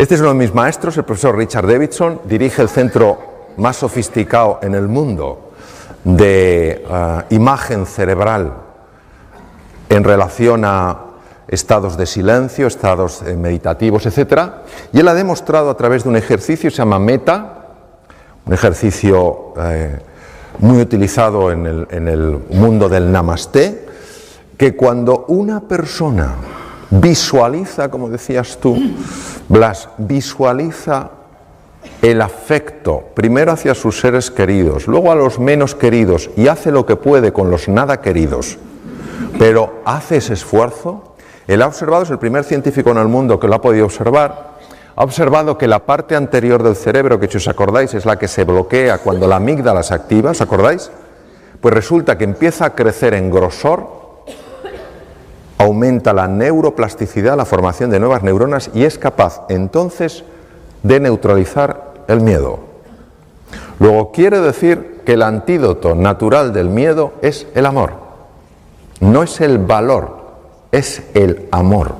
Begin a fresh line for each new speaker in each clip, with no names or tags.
Este es uno de mis maestros, el profesor Richard Davidson, dirige el centro más sofisticado en el mundo de imagen cerebral en relación a estados de silencio, estados meditativos, etc. Y él ha demostrado a través de un ejercicio, se llama Meta, un ejercicio muy utilizado en el mundo del Namaste, que cuando una persona visualiza, como decías tú, Blas, visualiza el afecto, primero hacia sus seres queridos, luego a los menos queridos, y hace lo que puede con los nada queridos, pero hace ese esfuerzo. Él ha observado, es el primer científico en el mundo que lo ha podido observar, ha observado que la parte anterior del cerebro, que si os acordáis es la que se bloquea cuando la amígdala se activa, ¿os acordáis? Pues resulta que empieza a crecer en grosor, aumenta la neuroplasticidad, la formación de nuevas neuronas, y es capaz entonces de neutralizar el miedo. Luego quiere decir que el antídoto natural del miedo es el amor. No es el valor, es el amor.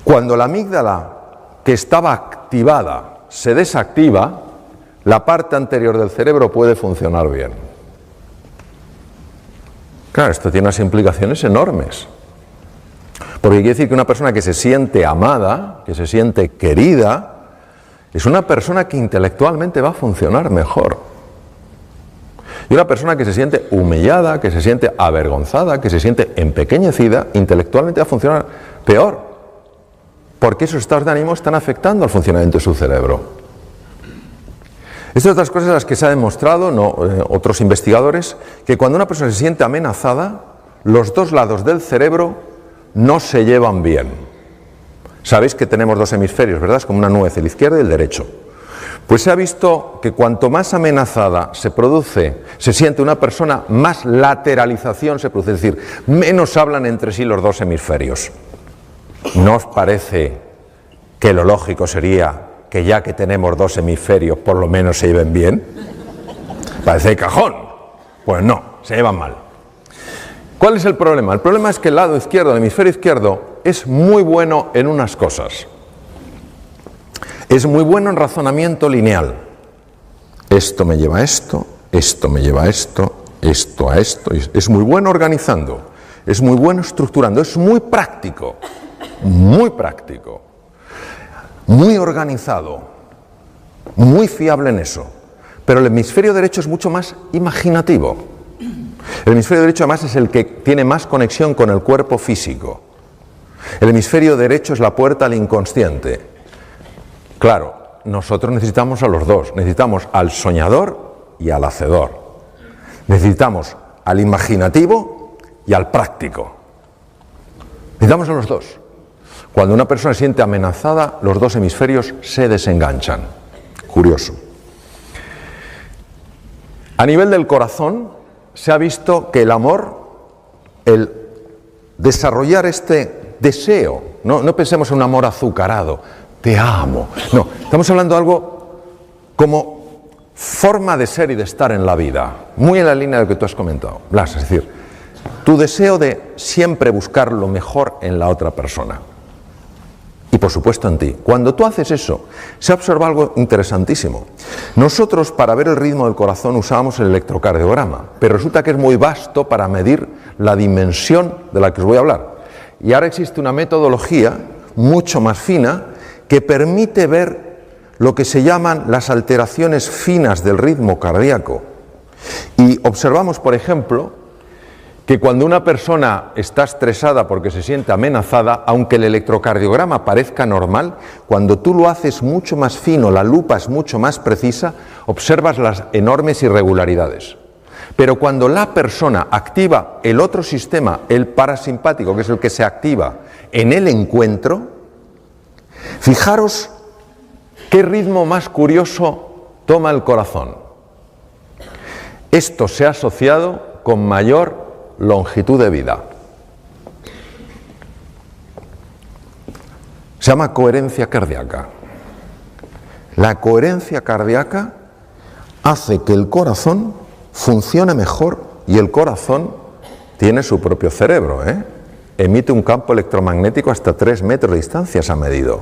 Cuando la amígdala, que estaba activada, se desactiva, la parte anterior del cerebro puede funcionar bien. Claro, esto tiene unas implicaciones enormes. Porque quiere decir que una persona que se siente amada, que se siente querida, es una persona que intelectualmente va a funcionar mejor. Y una persona que se siente humillada, que se siente avergonzada, que se siente empequeñecida, intelectualmente va a funcionar peor. Porque esos estados de ánimo están afectando al funcionamiento de su cerebro. Estas son otras cosas las que se ha demostrado, otros investigadores, que cuando una persona se siente amenazada, los dos lados del cerebro no se llevan bien. Sabéis que tenemos dos hemisferios, ¿verdad? Es como una nuez, el izquierdo y el derecho. Pues se ha visto que cuanto más amenazada se siente una persona, más lateralización se produce, es decir, menos hablan entre sí los dos hemisferios. ¿No os parece que lo lógico sería que ya que tenemos dos hemisferios por lo menos se lleven bien? Parece de cajón. Pues no, se llevan mal. ¿Cuál es el problema? El problema es que el lado izquierdo, el hemisferio izquierdo, es muy bueno en unas cosas. Es muy bueno en razonamiento lineal. Esto me lleva a esto, esto me lleva a esto, esto a esto. Es muy bueno organizando, es muy bueno estructurando, es muy práctico, muy organizado, muy fiable en eso. Pero el hemisferio derecho es mucho más imaginativo. El hemisferio derecho además es el que tiene más conexión con el cuerpo físico. El hemisferio derecho es la puerta al inconsciente. Claro, nosotros necesitamos a los dos. Necesitamos al soñador y al hacedor. Necesitamos al imaginativo y al práctico. Necesitamos a los dos. Cuando una persona se siente amenazada, los dos hemisferios se desenganchan. Curioso. A nivel del corazón, se ha visto que el amor, el desarrollar este deseo, no pensemos en un amor azucarado, te amo, no, estamos hablando de algo como forma de ser y de estar en la vida, muy en la línea de lo que tú has comentado, Blas, es decir, tu deseo de siempre buscar lo mejor en la otra persona. Y por supuesto en ti. Cuando tú haces eso, se observa algo interesantísimo. Nosotros para ver el ritmo del corazón usábamos el electrocardiograma, pero resulta que es muy vasto para medir la dimensión de la que os voy a hablar. Y ahora existe una metodología mucho más fina que permite ver lo que se llaman las alteraciones finas del ritmo cardíaco. Y observamos, por ejemplo, que cuando una persona está estresada porque se siente amenazada, aunque el electrocardiograma parezca normal, cuando tú lo haces mucho más fino, la lupa es mucho más precisa, observas las enormes irregularidades. Pero cuando la persona activa el otro sistema, el parasimpático, que es el que se activa en el encuentro, fijaros qué ritmo más curioso toma el corazón. Esto se ha asociado con mayor longitud de vida. Se llama coherencia cardíaca. La coherencia cardíaca hace que el corazón funcione mejor y el corazón tiene su propio cerebro, Emite un campo electromagnético hasta 3 metros de distancia, se ha medido.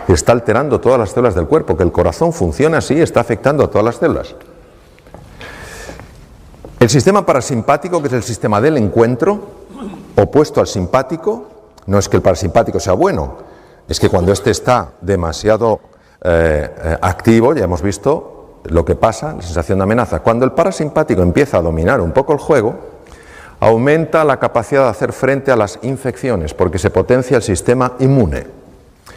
y está alterando todas las células del cuerpo. Que el corazón funcione así está afectando a todas las células. El sistema parasimpático, que es el sistema del encuentro, opuesto al simpático, no es que el parasimpático sea bueno, es que cuando este está demasiado activo, ya hemos visto lo que pasa, la sensación de amenaza. Cuando el parasimpático empieza a dominar un poco el juego, aumenta la capacidad de hacer frente a las infecciones, porque se potencia el sistema inmune.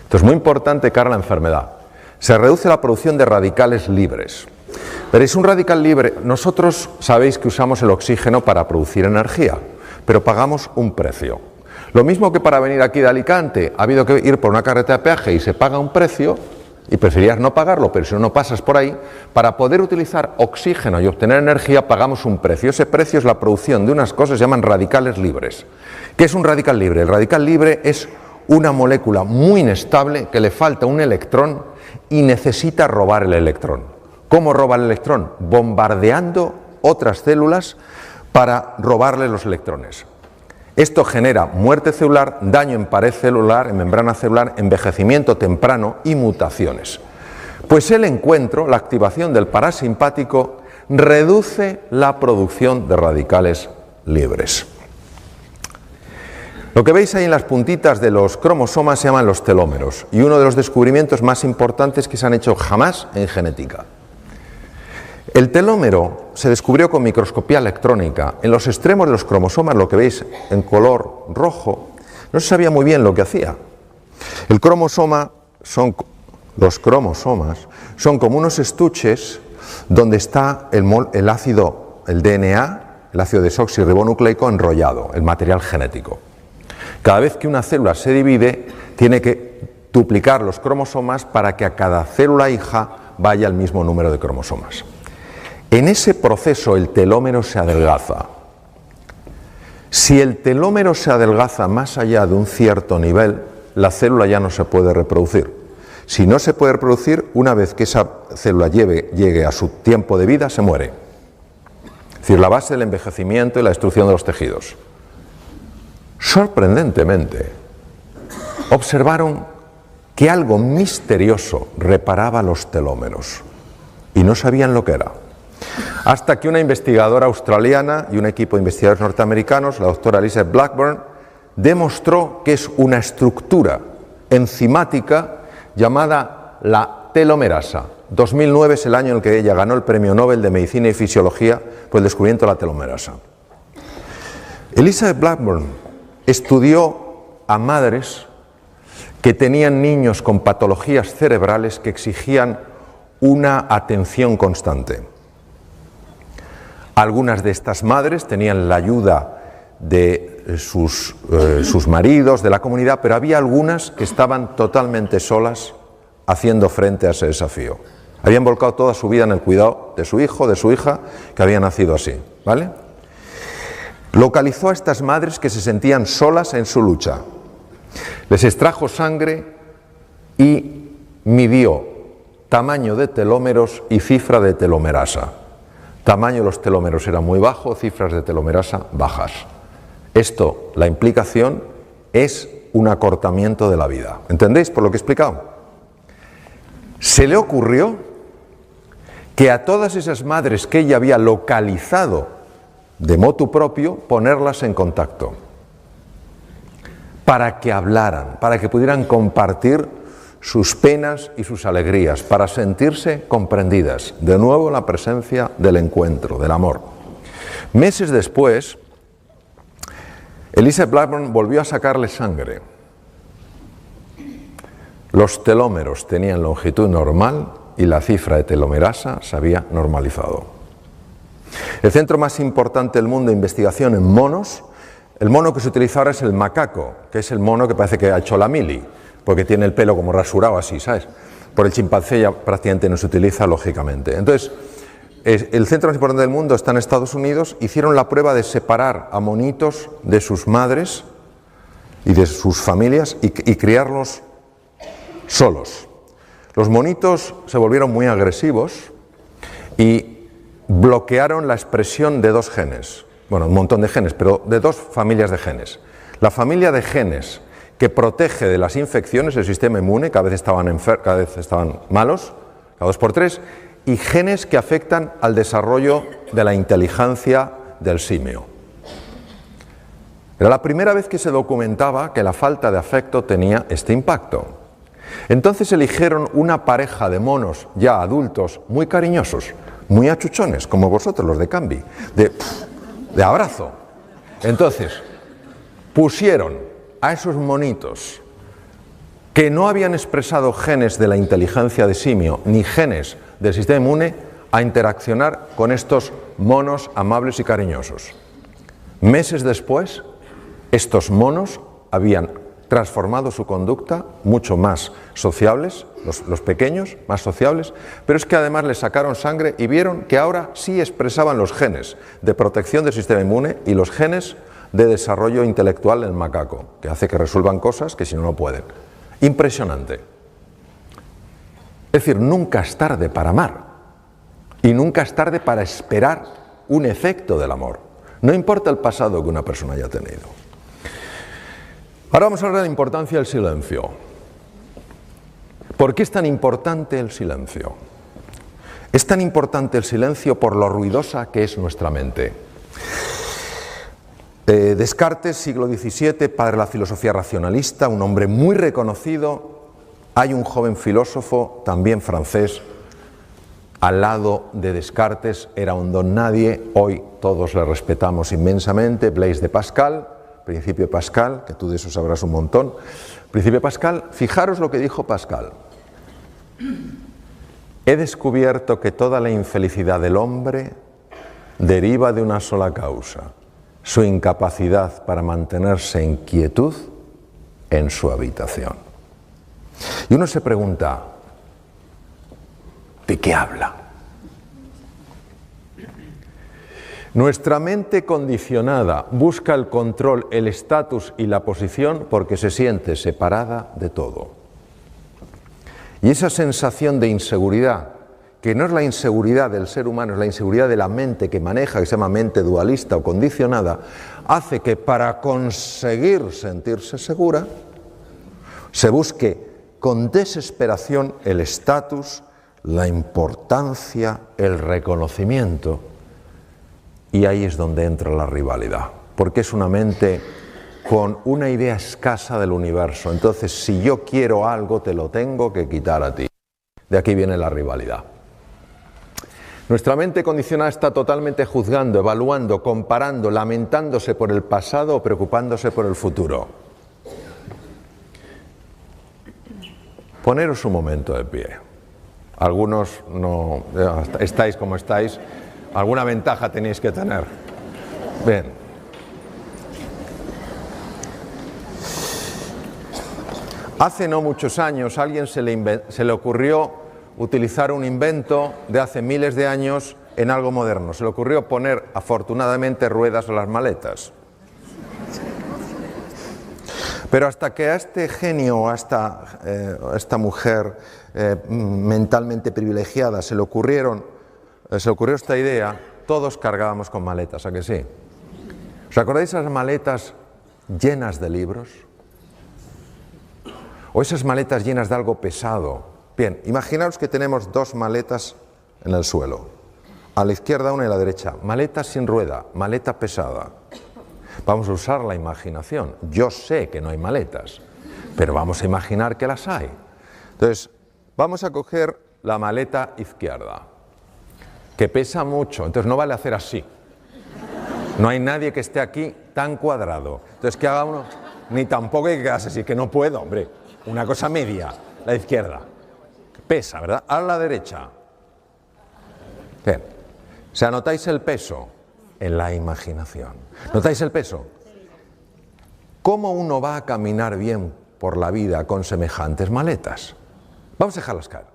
Entonces, muy importante cara a la enfermedad. Se reduce la producción de radicales libres. Veréis, un radical libre, nosotros sabéis que usamos el oxígeno para producir energía, pero pagamos un precio. Lo mismo que para venir aquí de Alicante ha habido que ir por una carretera de peaje y se paga un precio, y preferirías no pagarlo, pero si no pasas por ahí, para poder utilizar oxígeno y obtener energía pagamos un precio. Ese precio es la producción de unas cosas que se llaman radicales libres. ¿Qué es un radical libre? El radical libre es una molécula muy inestable que le falta un electrón y necesita robar el electrón. ¿Cómo roba el electrón? Bombardeando otras células para robarle los electrones. Esto genera muerte celular, daño en pared celular, en membrana celular, envejecimiento temprano y mutaciones. Pues el encuentro, la activación del parasimpático, reduce la producción de radicales libres. Lo que veis ahí en las puntitas de los cromosomas se llaman los telómeros, y uno de los descubrimientos más importantes que se han hecho jamás en genética. El telómero se descubrió con microscopía electrónica. En los extremos de los cromosomas, lo que veis en color rojo, no se sabía muy bien lo que hacía. Los cromosomas son como unos estuches donde está el ácido, el DNA, el ácido desoxirribonucleico enrollado, el material genético. Cada vez que una célula se divide, tiene que duplicar los cromosomas para que a cada célula hija vaya el mismo número de cromosomas. En ese proceso el telómero se adelgaza. Si el telómero se adelgaza más allá de un cierto nivel, la célula ya no se puede reproducir. Si no se puede reproducir, una vez que esa célula llegue a su tiempo de vida, se muere. Es decir, la base del envejecimiento y la destrucción de los tejidos. Sorprendentemente, observaron que algo misterioso reparaba los telómeros y no sabían lo que era. Hasta que una investigadora australiana y un equipo de investigadores norteamericanos, la doctora Elizabeth Blackburn, demostró que es una estructura enzimática llamada la telomerasa. 2009 es el año en el que ella ganó el Premio Nobel de Medicina y Fisiología por el descubrimiento de la telomerasa. Elizabeth Blackburn estudió a madres que tenían niños con patologías cerebrales que exigían una atención constante. Algunas de estas madres tenían la ayuda de sus maridos, de la comunidad, pero había algunas que estaban totalmente solas haciendo frente a ese desafío. Habían volcado toda su vida en el cuidado de su hijo, de su hija, que había nacido así, ¿vale? Localizó a estas madres que se sentían solas en su lucha. Les extrajo sangre y midió tamaño de telómeros y cifra de telomerasa. Tamaño de los telómeros era muy bajo, cifras de telomerasa bajas. Esto, la implicación, es un acortamiento de la vida. ¿Entendéis por lo que he explicado? Se le ocurrió que a todas esas madres que ella había localizado de motu propio, ponerlas en contacto para que hablaran, para que pudieran compartir sus penas y sus alegrías, para sentirse comprendidas. De nuevo la presencia del encuentro, del amor. Meses después, Elizabeth Blackburn volvió a sacarle sangre. Los telómeros tenían longitud normal y la cifra de telomerasa se había normalizado. El centro más importante del mundo de investigación en monos, el mono que se utiliza ahora es el macaco, que es el mono que parece que ha hecho la mili, porque tiene el pelo como rasurado así, ¿sabes? Por el chimpancé ya prácticamente no se utiliza, lógicamente. Entonces, el centro más importante del mundo está en Estados Unidos. Hicieron la prueba de separar a monitos de sus madres y de sus familias y criarlos solos. Los monitos se volvieron muy agresivos y bloquearon la expresión de dos genes. Bueno, un montón de genes, pero de dos familias de genes. La familia de genes que protege de las infecciones el sistema inmune, cada vez estaban malos, cada 2 por 3, y genes que afectan al desarrollo de la inteligencia del simio. Era la primera vez que se documentaba que la falta de afecto tenía este impacto. Entonces eligieron una pareja de monos ya adultos muy cariñosos, muy achuchones, como vosotros los de Cambi, de abrazo. Entonces pusieron a esos monitos que no habían expresado genes de la inteligencia de simio ni genes del sistema inmune a interaccionar con estos monos amables y cariñosos. Meses después, estos monos habían transformado su conducta, mucho más sociables, los pequeños, más sociables, pero es que además les sacaron sangre y vieron que ahora sí expresaban los genes de protección del sistema inmune y los genes de desarrollo intelectual en el macaco, que hace que resuelvan cosas que si no, no pueden. Impresionante. Es decir, nunca es tarde para amar y nunca es tarde para esperar un efecto del amor. No importa el pasado que una persona haya tenido. Ahora vamos a hablar de la importancia del silencio. ¿Por qué es tan importante el silencio? Es tan importante el silencio por lo ruidosa que es nuestra mente. Descartes, siglo XVII, padre de la filosofía racionalista, un hombre muy reconocido. Hay un joven filósofo, también francés, al lado de Descartes, era un don nadie, hoy todos le respetamos inmensamente, Blaise de Pascal, Principio de Pascal, que tú de eso sabrás un montón. Principio de Pascal, fijaros lo que dijo Pascal. He descubierto que toda la infelicidad del hombre deriva de una sola causa, su incapacidad para mantenerse en quietud en su habitación. Y uno se pregunta, ¿de qué habla? Nuestra mente condicionada busca el control, el estatus y la posición porque se siente separada de todo. Y esa sensación de inseguridad, que no es la inseguridad del ser humano, es la inseguridad de la mente que maneja, que se llama mente dualista o condicionada, hace que para conseguir sentirse segura, se busque con desesperación el estatus, la importancia, el reconocimiento. Y ahí es donde entra la rivalidad, porque es una mente con una idea escasa del universo. Entonces, si yo quiero algo, te lo tengo que quitar a ti. De aquí viene la rivalidad. Nuestra mente condicionada está totalmente juzgando, evaluando, comparando, lamentándose por el pasado o preocupándose por el futuro. Poneros un momento de pie. Algunos no estáis como estáis. Alguna ventaja tenéis que tener. Bien. Hace no muchos años a alguien se le ocurrió utilizar un invento de hace miles de años en algo moderno. Se le ocurrió poner, afortunadamente, ruedas a las maletas. Pero hasta que a este genio, a esta mujer mentalmente privilegiada se le ocurrió esta idea, todos cargábamos con maletas, ¿a que sí? ¿Os acordáis de esas maletas llenas de libros? ¿O esas maletas llenas de algo pesado? Bien, imaginaos que tenemos 2 maletas en el suelo. A la izquierda una y a la derecha. Maleta sin rueda, maleta pesada. Vamos a usar la imaginación. Yo sé que no hay maletas, pero vamos a imaginar que las hay. Entonces, vamos a coger la maleta izquierda, que pesa mucho, entonces no vale hacer así. No hay nadie que esté aquí tan cuadrado. Entonces, que haga uno, ni tampoco hay que quedarse así, que no puedo, hombre. Una cosa media, la izquierda. Pesa, ¿verdad? A la derecha. Bien. ¿Se anotáis el peso? En la imaginación. ¿Notáis el peso? ¿Cómo uno va a caminar bien por la vida con semejantes maletas? Vamos a dejarlas caer.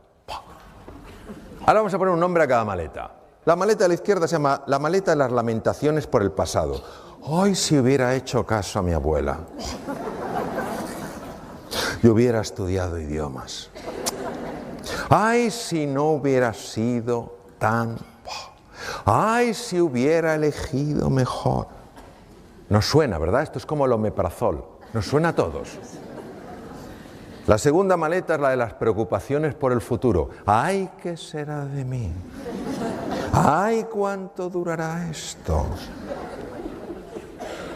Ahora vamos a poner un nombre a cada maleta. La maleta de la izquierda se llama la maleta de las lamentaciones por el pasado. ¡Ay, si hubiera hecho caso a mi abuela! Yo hubiera estudiado idiomas. ¡Ay, si no hubiera sido tan... ¡Ay, si hubiera elegido mejor! Nos suena, ¿verdad? Esto es como el omeprazol. Nos suena a todos. La segunda maleta es la de las preocupaciones por el futuro. ¡Ay, qué será de mí! ¡Ay, cuánto durará esto!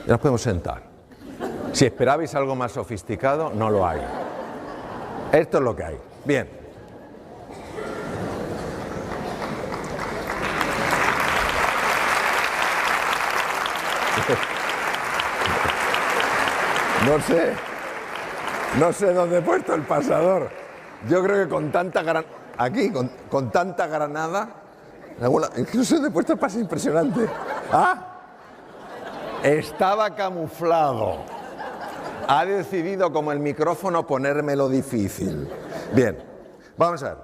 Ya nos podemos sentar. Si esperabais algo más sofisticado, no lo hay. Esto es lo que hay. Bien. No sé dónde he puesto el pasador. Yo creo que con tanta con tanta granada, no sé dónde he puesto el pasador, impresionante. ¡Ah! Estaba camuflado. Ha decidido, como el micrófono, ponérmelo difícil. Bien, vamos a ver.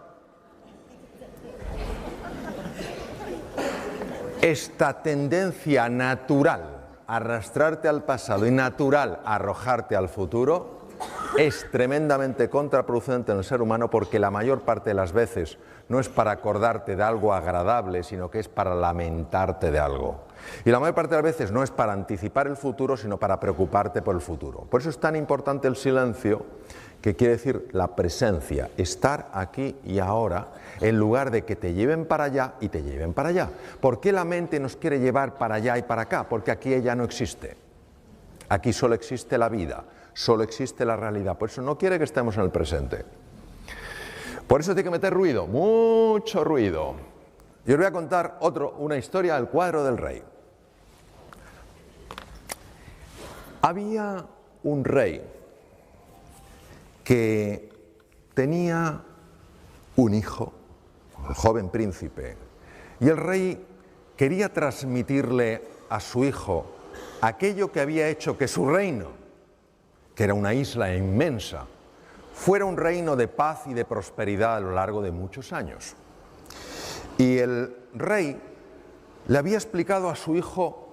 Esta tendencia natural a arrastrarte al pasado y natural a arrojarte al futuro es tremendamente contraproducente en el ser humano, porque la mayor parte de las veces no es para acordarte de algo agradable, sino que es para lamentarte de algo. Y la mayor parte de las veces no es para anticipar el futuro, sino para preocuparte por el futuro. Por eso es tan importante el silencio, que quiere decir la presencia, estar aquí y ahora, en lugar de que te lleven para allá y te lleven para allá. ¿Por qué la mente nos quiere llevar para allá y para acá? Porque aquí ella no existe. Aquí solo existe la vida, solo existe la realidad. Por eso no quiere que estemos en el presente. Por eso tiene que meter ruido, mucho ruido. Yo os voy a contar una historia del cuadro del rey. Había un rey que tenía un hijo, el joven príncipe, y el rey quería transmitirle a su hijo aquello que había hecho que su reino, que era una isla inmensa, fuera un reino de paz y de prosperidad a lo largo de muchos años. Y el rey le había explicado a su hijo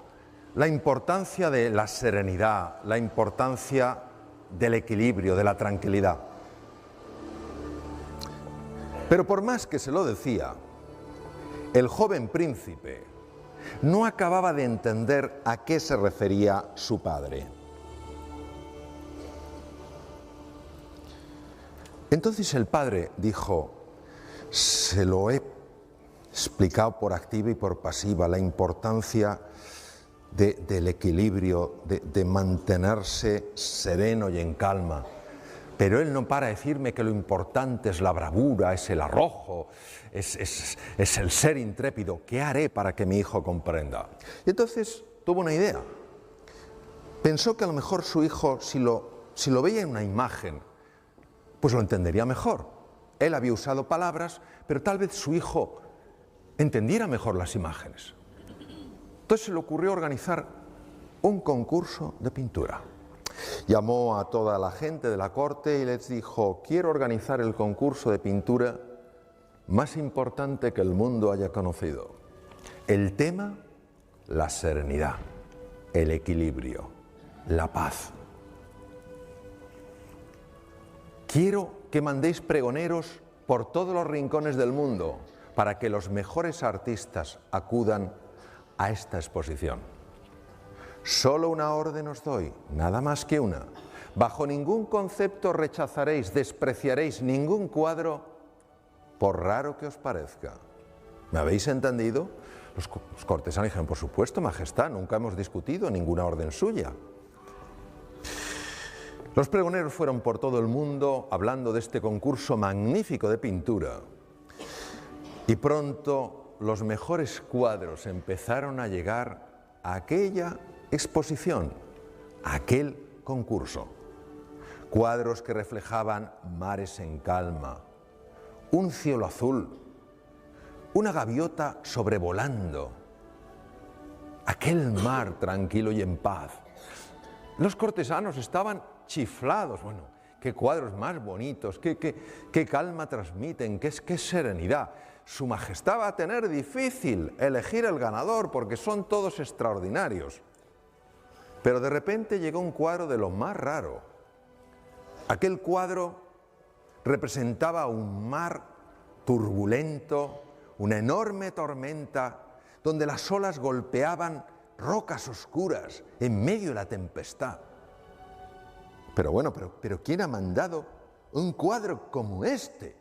la importancia de la serenidad, la importancia del equilibrio, de la tranquilidad. Pero por más que se lo decía, el joven príncipe no acababa de entender a qué se refería su padre. Entonces el padre dijo: se lo he explicado por activa y por pasiva, la importancia del equilibrio, de mantenerse sereno y en calma. Pero él no para de decirme que lo importante es la bravura, es el arrojo, es el ser intrépido. ¿Qué haré para que mi hijo comprenda? Y entonces tuvo una idea. Pensó que a lo mejor su hijo, si lo veía en una imagen, pues lo entendería mejor. Él había usado palabras, pero tal vez su hijo entendiera mejor las imágenes. Entonces se le ocurrió organizar un concurso de pintura. Llamó a toda la gente de la corte y les dijo: quiero organizar el concurso de pintura más importante que el mundo haya conocido. El tema: la serenidad, el equilibrio, la paz. Quiero que mandéis pregoneros por todos los rincones del mundo para que los mejores artistas acudan a esta exposición. Solo una orden os doy, nada más que una. Bajo ningún concepto rechazaréis, despreciaréis ningún cuadro, por raro que os parezca. ¿Me habéis entendido? Los cortesanos dijeron: por supuesto, majestad, nunca hemos discutido ninguna orden suya. Los pregoneros fueron por todo el mundo hablando de este concurso magnífico de pintura. Y pronto los mejores cuadros empezaron a llegar a aquella exposición, a aquel concurso. Cuadros que reflejaban mares en calma, un cielo azul, una gaviota sobrevolando, aquel mar tranquilo y en paz. Los cortesanos estaban chiflados. Bueno, qué cuadros más bonitos, qué calma transmiten, qué serenidad. Su majestad va a tener difícil elegir el ganador porque son todos extraordinarios. Pero de repente llegó un cuadro de lo más raro. Aquel cuadro representaba un mar turbulento, una enorme tormenta, donde las olas golpeaban rocas oscuras en medio de la tempestad. Pero bueno, pero ¿quién ha mandado un cuadro como este,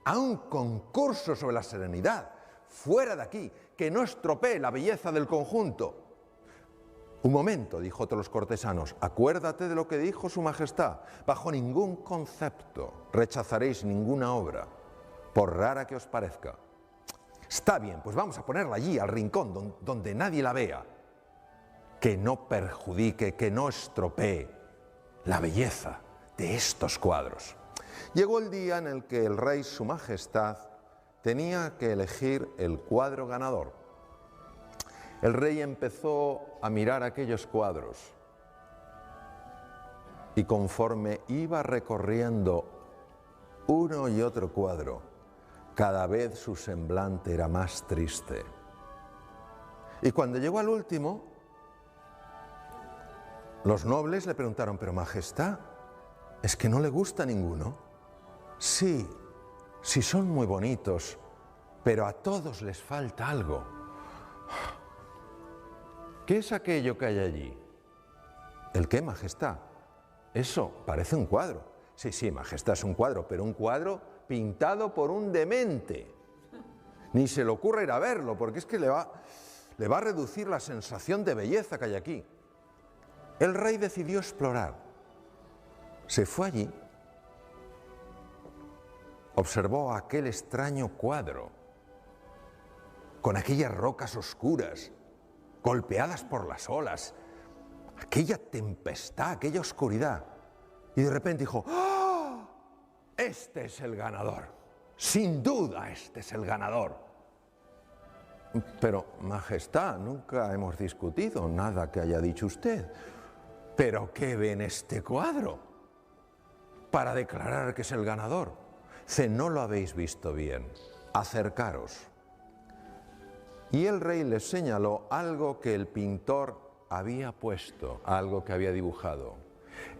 a un concurso sobre la serenidad, fuera de aquí, que no estropee la belleza del conjunto. Un momento, dijo otro de los cortesanos, acuérdate de lo que dijo su majestad, bajo ningún concepto rechazaréis ninguna obra, por rara que os parezca. Está bien, pues vamos a ponerla allí, al rincón, donde nadie la vea, que no perjudique, que no estropee la belleza de estos cuadros. Llegó el día en el que el rey, su majestad, tenía que elegir el cuadro ganador. El rey empezó a mirar aquellos cuadros y conforme iba recorriendo uno y otro cuadro, cada vez su semblante era más triste. Y cuando llegó al último, los nobles le preguntaron, pero majestad, ¿es que no le gusta ninguno? Sí, sí son muy bonitos, pero a todos les falta algo. ¿Qué es aquello que hay allí? ¿El qué, majestad? Eso parece un cuadro. Sí, sí, majestad, es un cuadro, pero un cuadro pintado por un demente. Ni se le ocurre ir a verlo, porque es que le va a reducir la sensación de belleza que hay aquí. El rey decidió explorar. Se fue allí, observó aquel extraño cuadro, con aquellas rocas oscuras, golpeadas por las olas, aquella tempestad, aquella oscuridad, y de repente dijo, ¡oh! Este es el ganador, sin duda este es el ganador. Pero, majestad, nunca hemos discutido nada que haya dicho usted. ¿Pero qué ve en este cuadro para declarar que es el ganador? Si no lo habéis visto bien, acercaros. Y el rey les señaló algo que el pintor había puesto, algo que había dibujado.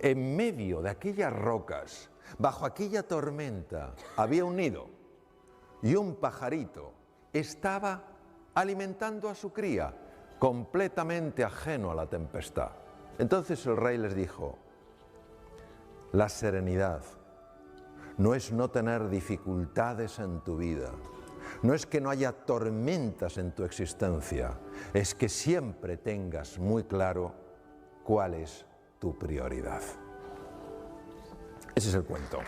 En medio de aquellas rocas, bajo aquella tormenta, había un nido y un pajarito estaba alimentando a su cría, completamente ajeno a la tempestad. Entonces el rey les dijo, la serenidad no es no tener dificultades en tu vida, no es que no haya tormentas en tu existencia, es que siempre tengas muy claro cuál es tu prioridad. Ese es el cuento.